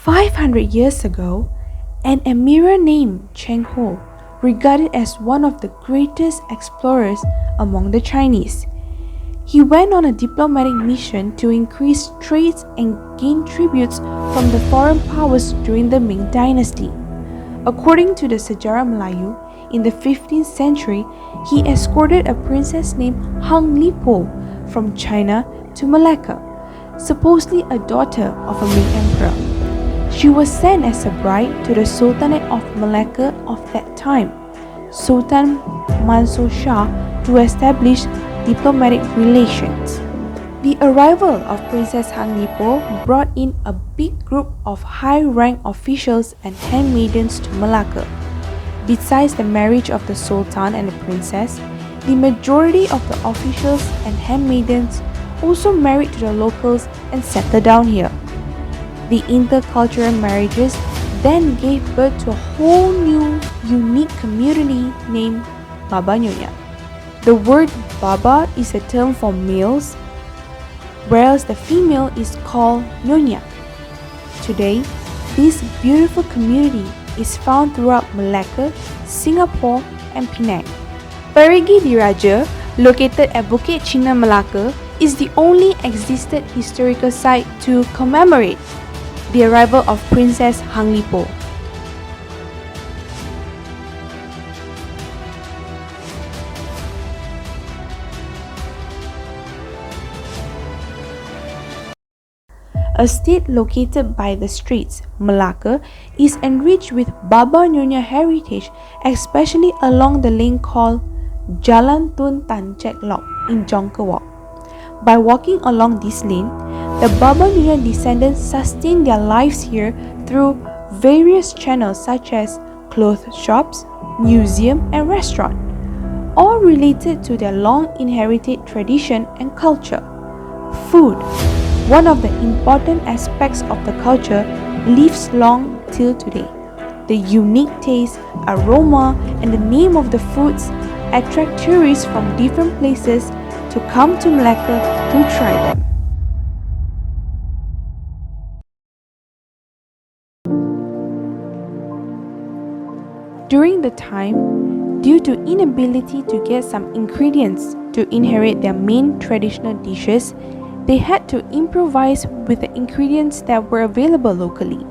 500 years ago, an emperor named Cheng Ho, regarded as one of the greatest explorers among the Chinese. He went on a diplomatic mission to increase trades and gain tributes from the foreign powers during the Ming Dynasty. According to the Sejarah Melayu, in the 15th century, he escorted a princess named Hang Lipo from China to Melaka, supposedly a daughter of a Ming emperor. She was sent as a bride to the Sultanate of Melaka of that time, Sultan Mansur Shah, to establish diplomatic relations. The arrival of Princess Hang Lipo brought in a big group of high-rank officials and handmaidens to Melaka. Besides the marriage of the Sultan and the princess, the majority of the officials and handmaidens also married to the locals and settled down here. The intercultural marriages then gave birth to a whole new, unique community named Baba Nyonya. The word Baba is a term for males, whereas the female is called Nyonya. Today, this beautiful community is found throughout Melaka, Singapore, and Penang. Perigi Diraja, located at Bukit Cina, Melaka, is the only existed historical site to commemorate the arrival of Princess Hang Lipo. A state located by the Straits, Melaka, is enriched with Baba Nyonya heritage, especially along the lane called Jalan Tun Tan Chek Lok in Jongkewok. By walking along this lane, the Baba Nyonya descendants sustain their lives here through various channels such as clothes shops, museum, and restaurant, all related to their long inherited tradition and culture. Food, one of the important aspects of the culture, lives long till today. The unique taste, aroma, and the name of the foods attract tourists from different places to come to Melaka to try them. During the time, due to inability to get some ingredients to inherit their main traditional dishes, they had to improvise with the ingredients that were available locally.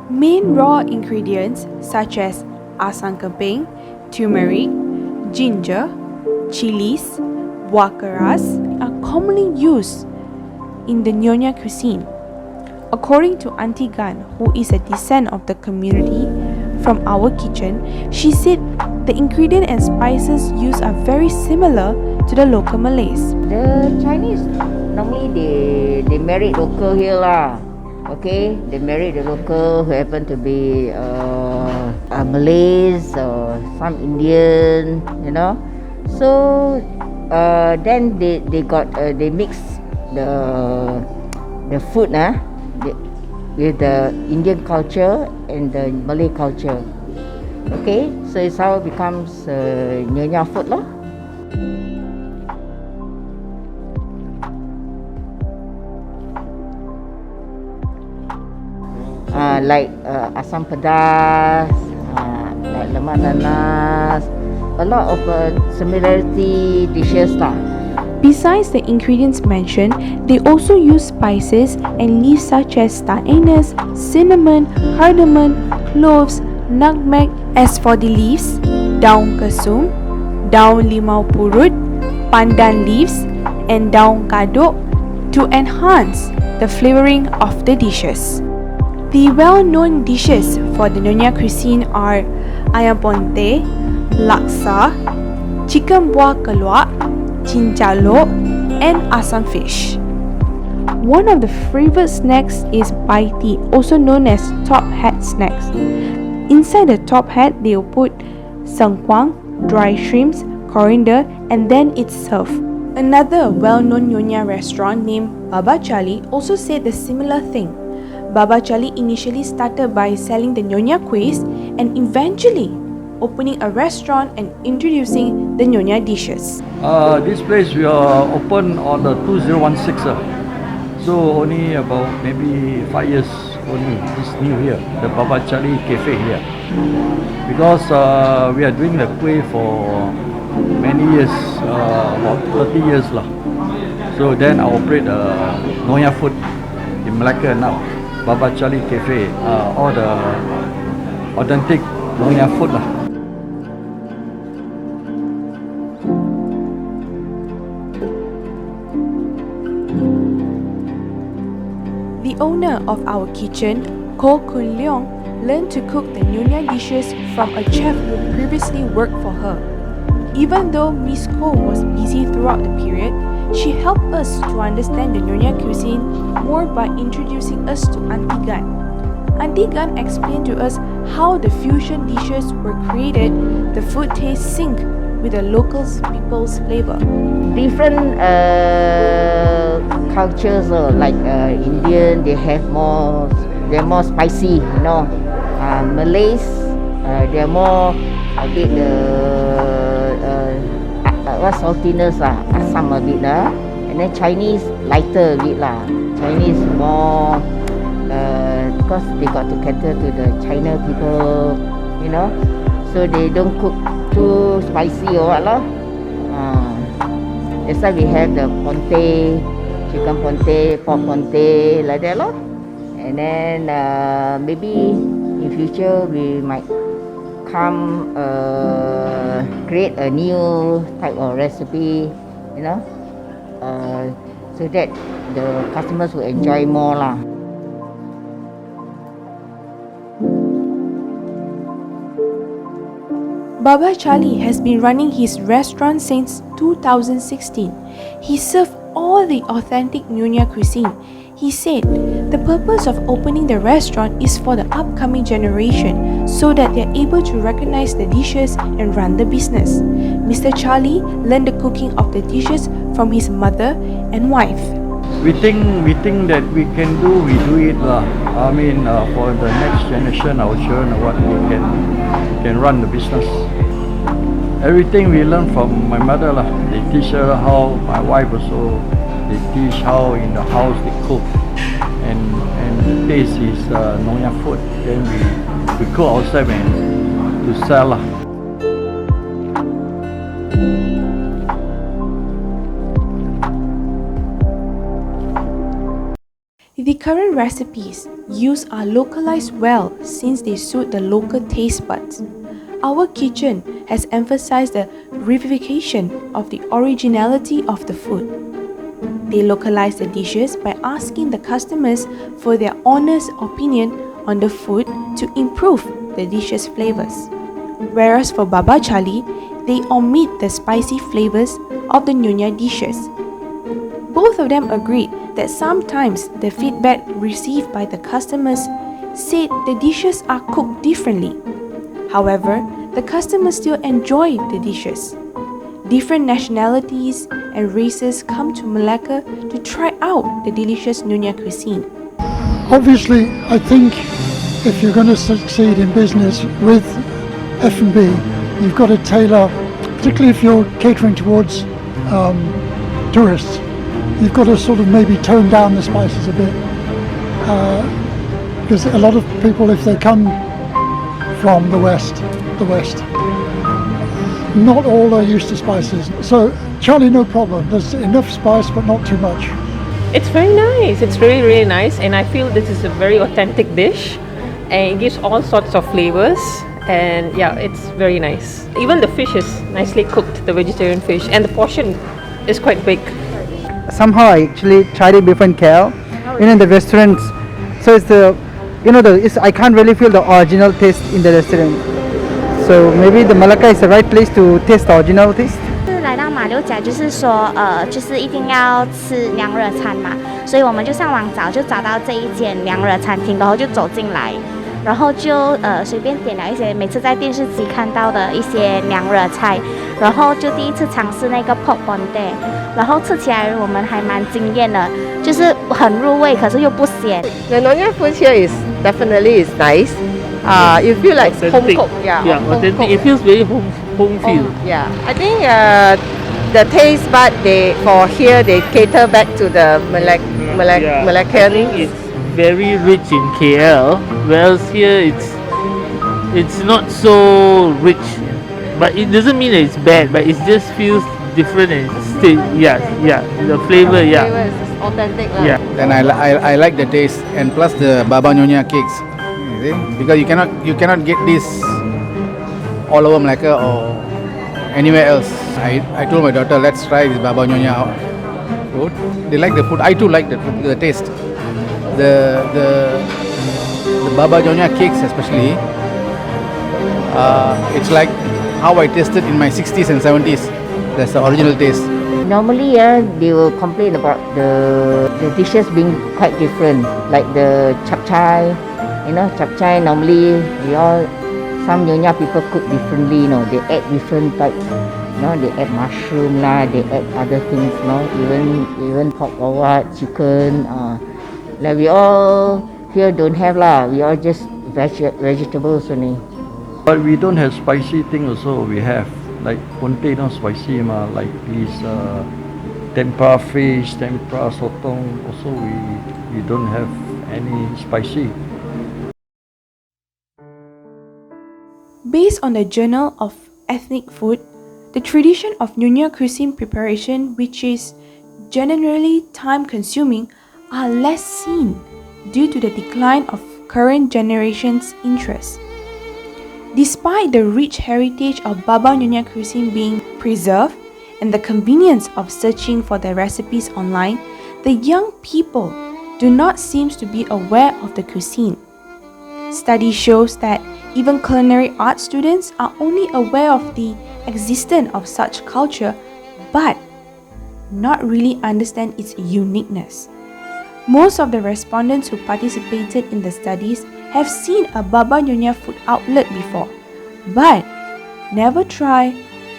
Main raw ingredients such as asam kemping, turmeric, ginger, chilies, buah keras are commonly used in the Nyonya cuisine. According to Auntie Gan, who is a descent of the community from our kitchen, she said the ingredient and spices used are very similar to the local Malays. The Chinese normally they marry local here lah. Okay, they marry the local who happen to be Malays or some Indian, you know. So then they mix the food with the Indian culture and the Malay culture. Okay, so it's how it becomes Nyonya food lah. Like asam pedas, like lemak nanas, a lot of similarity dishes lah. Besides the ingredients mentioned, they also use spices and leaves such as star anise, cinnamon, cardamom, cloves, nutmeg. As for the leaves, daun kesum, daun limau purut, pandan leaves, and daun kadok to enhance the flavouring of the dishes. The well-known dishes for the Nyonya cuisine are ayam ponte, laksa, chicken buah keluak, cincalok, and asam fish. One of the favorite snacks is bai tea, also known as top hat snacks. Inside the top hat, they will put sengkuang, dry shrimps, coriander, and then it's served. Another well-known Nyonya restaurant named Baba Chali also said the similar thing. Baba Chali initially started by selling the Nyonya Cuisine and eventually opening a restaurant and introducing the Nyonya dishes. This place we are open on the 2016. So only about maybe 5 years only. It's new here, the Baba Charlie Cafe here. Because we are doing the kueh for many years, about 30 years lah. So then I operate Nyonya Food in Melaka now. Baba Charlie Cafe, all the authentic Nyonya food lah. The owner of our kitchen, Ko Kun Leong, learned to cook the Nyonya dishes from a chef who previously worked for her. Even though Miss Ko was busy throughout the period, she helped us to understand the Nyonya cuisine more by introducing us to Auntie Gan. Auntie Gan explained to us how the fusion dishes were created. The food tastes sync with the local people's flavor. Different cultures, like Indian, they're more spicy, you know. Malays, they're more a bit saltiness lah, asam a bit lah. And then Chinese lighter a bit lah. Chinese more because they got to cater to the China people, you know. So they don't cook too spicy or what lah. That's why we have the ponte, chicken ponte, pork ponte, like that lah. And then maybe in future we might come create a new type of recipe, you know, so that the customers will enjoy more lah. Baba Charlie has been running his restaurant since 2016. He served all the authentic Nyonya cuisine. He said the purpose of opening the restaurant is for the upcoming generation so that they're able to recognize the dishes and run the business. Mr. Charlie learned the cooking of the dishes from his mother and wife. We think that we can we do it lah. I mean, for the next generation, our children, what we can run the business. Everything we learn from my mother lah. They teach her how. My wife also. They teach how in the house they cook, and the taste is Nyonya food. Then we cook ourselves and to sell lah. The current recipes used are localized well since they suit the local taste buds. Our kitchen has emphasized the revivification of the originality of the food. They localize the dishes by asking the customers for their honest opinion on the food to improve the dish's flavors. Whereas for Baba Charlie, they omit the spicy flavors of the Nyonya dishes. Both of them agreed that sometimes the feedback received by the customers said the dishes are cooked differently. However, the customers still enjoy the dishes. Different nationalities and races come to Melaka to try out the delicious Nyonya cuisine. Obviously, I think if you're going to succeed in business with F&B, you've got to tailor, particularly if you're catering towards tourists, you've got to sort of maybe tone down the spices a bit. Because a lot of people, if they come from the West, not all are used to spices. So Charlie, no problem. There's enough spice, but not too much. It's very nice. It's really, really nice. And I feel this is a very authentic dish. And it gives all sorts of flavors. And yeah, it's very nice. Even the fish is nicely cooked, the vegetarian fish. And the portion is quite big. Somehow I actually tried it before in KL, in the restaurants. So it's I can't really feel the original taste in the restaurant. So maybe the Melaka is the right place to taste the original taste. 来到马六甲就是说就是一定要吃娘惹餐嘛，所以我们就上网找，就找到这一间娘惹餐厅，然后就走进来，然后就随便点了一些每次在电视机看到的一些娘惹菜，然后就第一次尝试那个 pork ponte， 然后吃起来我们还蛮惊艳的，就是很入味，可是又不咸。The Nyonya food here is definitely nice. You feel like home cooked, authentic. It feels very home feel. Yeah, I think the taste bud for here they cater back to the Melacan. I think it's very rich in KL, whereas here it's not so rich. But it doesn't mean that it's bad, but it just feels different and still, yeah, the flavor, yeah. Flavor is authentic lah. Yeah. Then I like the taste, and plus the Baba Nyonya cakes, you see? Because you cannot get this all over Melaka or anywhere else. I told my daughter, let's try this Baba Nyonya food. They like the food. I too like the taste. The Baba Nyonya cakes especially. It's like how I tasted in my 60s and 70s. That's the original taste. Normally, they will complain about the dishes being quite different, like the chap chai. You know, chap chai normally some Nyonya people cook differently. You know, they add different types. You know, they add mushroom lah, they add other things. You know, even pork or what, chicken. Like we all here don't have lah. We all just vegetables only. But we don't have spicy thing also. We have like ponte not spicy ma. Like this tempura fish, tempura sotong. Also we don't have any spicy. Based on the Journal of Ethnic Food, the tradition of Nyonya Cuisine preparation, which is generally time-consuming, are less seen due to the decline of current generation's interest. Despite the rich heritage of Baba Nyonya Cuisine being preserved and the convenience of searching for their recipes online, the young people do not seem to be aware of the cuisine. Study shows that even culinary arts students are only aware of the existence of such culture, but not really understand its uniqueness. Most of the respondents who participated in the studies have seen a Baba Nyonya food outlet before, but never try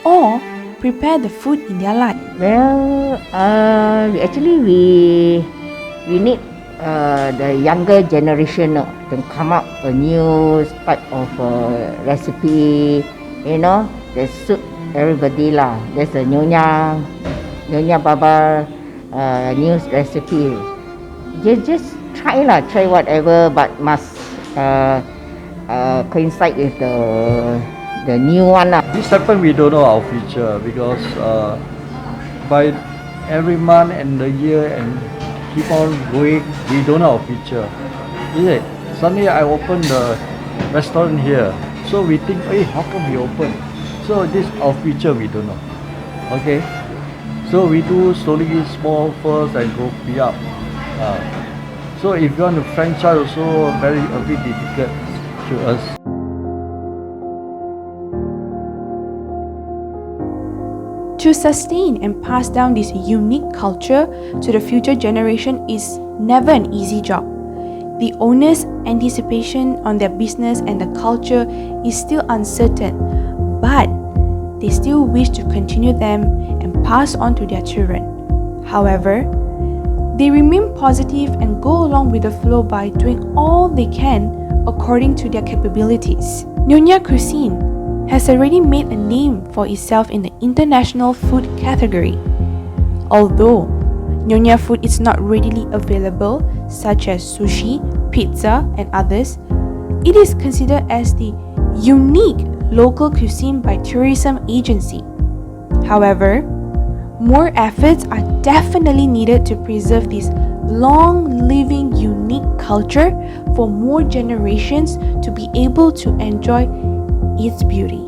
or prepare the food in their life. Well, actually we need the younger generation to come up a new type of recipe, you know, that suit everybody lah. There's a Nyonya Baba new recipe. Just try whatever, but must coincide with the new one lah. This happen we don't know our future because by every month and the year and keep on going, we don't know our future. Is it? Suddenly I open the restaurant here, so we think, hey, how come we open? So this our future we don't know. Okay, so we do slowly small first and go be up. So if you want to franchise also a bit difficult to us. To sustain and pass down this unique culture to the future generation is never an easy job. The owner's anticipation on their business and the culture is still uncertain, but they still wish to continue them and pass on to their children. However, they remain positive and go along with the flow by doing all they can according to their capabilities. Nyonya Cuisine has already made a name for itself in the international food category. Although Nyonya food is not readily available, such as sushi, pizza, and others, it is considered as the unique local cuisine by tourism agency. However, more efforts are definitely needed to preserve this long-living unique culture for more generations to be able to enjoy its beauty.